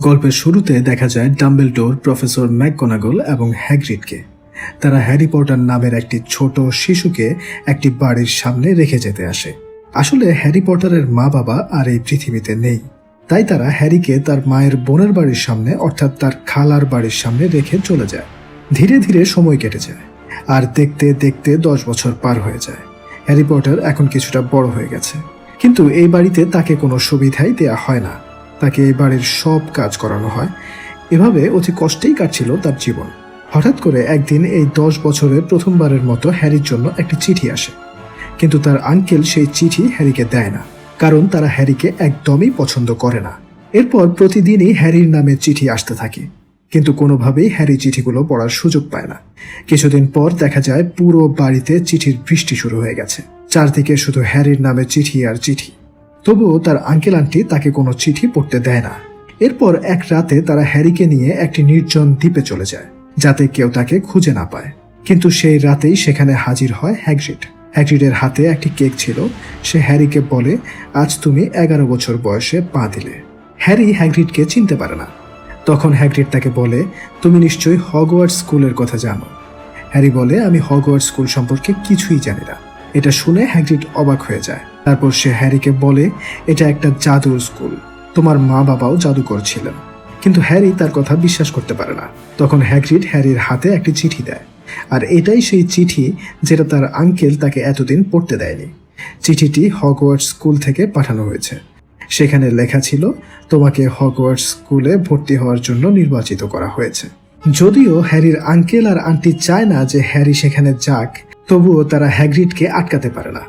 গল্পের শুরুতে দেখা যায় ডাম্বেলডোর, প্রফেসর ম্যাকগোনাগল এবং হ্যাগ্রিডকে। তারা হ্যারি পটার নামের একটি ছোট শিশুকে একটি বাড়ির সামনে রেখে যেতে আসে। আসলে হ্যারি পটারের মা বাবা আর এই পৃথিবীতে নেই, তাই তারা হ্যারিকে তার মায়ের বোনের বাড়ির সামনে অর্থাৎ তার খালার বাড়ির সামনে রেখে চলে যায়। ধীরে ধীরে সময় কেটে যায়, আর দেখতে দেখতে 10 বছর পার হয়ে যায়। হ্যারি পটার এখন কিছুটা বড় হয়ে গেছে, কিন্তু এই বাড়িতে তাকে কোনো সুবিধাই দেয়া হয় না। তাকে এই বাড়ির সব কাজ করানো হয়। এভাবে অতি কষ্টেই কাটছিল তার জীবন। হঠাৎ করে একদিন এই 10 বছরের প্রথমবারের মতো হ্যারির জন্য একটি চিঠি আসে, কিন্তু তার আঙ্কেল সেই চিঠি হ্যারিকে দেয় না, কারণ তারা হ্যারিকে একদমই পছন্দ করে না। এরপর প্রতিদিনই হ্যারির নামে চিঠি আসতে থাকে, কিন্তু কোনোভাবেই হ্যারি চিঠিগুলো পড়ার সুযোগ পায় না। কিছুদিন পর দেখা যায় পুরো বাড়িতে চিঠির বৃষ্টি শুরু হয়ে গেছে। চারদিকে শুধু হ্যারির নামে চিঠি আর চিঠি। তবুও তার আঙ্কেল আন্টি তাকে কোনো চিঠি পড়তে দেয় না। এরপর এক রাতে তারা হ্যারিকে নিয়ে একটি নির্জন দ্বীপে চলে যায়, যাতে কেউ তাকে খুঁজে না পায়। কিন্তু সেই রাতেই সেখানে হাজির হয় হ্যাগ্রিড। হ্যাগ্রিডের হাতে একটি কেক ছিল। সে হ্যারিকে বলে, আজ তুমি 11 বছর বয়সে পা দিলে। হ্যারি হ্যাগ্রিডকে চিনতে পারে না। তখন হ্যাগ্রিড তাকে বলে, তুমি নিশ্চয়ই হগওয়ার্টস স্কুলের কথা জানো। হ্যারি বলে, আমি হগওয়ার্টস স্কুল সম্পর্কে কিছুই জানি না। এটা শুনে হ্যাগ্রিড অবাক হয়ে যায়। তারপর সে হ্যারিকে বলে, এটা একটা জাদুর স্কুল, তোমার মা বাবাও জাদুকর ছিলেন। কিন্তু হ্যারি তার কথা বিশ্বাস করতে পারে না। তখন হ্যাগ্রিড হ্যারির হাতে একটি চিঠি দেয়, আর এটাই সেই চিঠি যেটা তার আঙ্কেল তাকে এতদিন পড়তে দেয়নি। চিঠিটি হগওয়ার্টস স্কুল থেকে পাঠানো হয়েছে। সেখানে লেখা ছিল, তোমাকে হগওয়ার্টস স্কুলে ভর্তি হওয়ার জন্য নির্বাচিত করা হয়েছে। যদিও হ্যারির আঙ্কেল আর আন্টি চায় না যে হ্যারি সেখানে যাক, তবুও তারা হ্যাগ্রিডকে আটকাতে পারে না।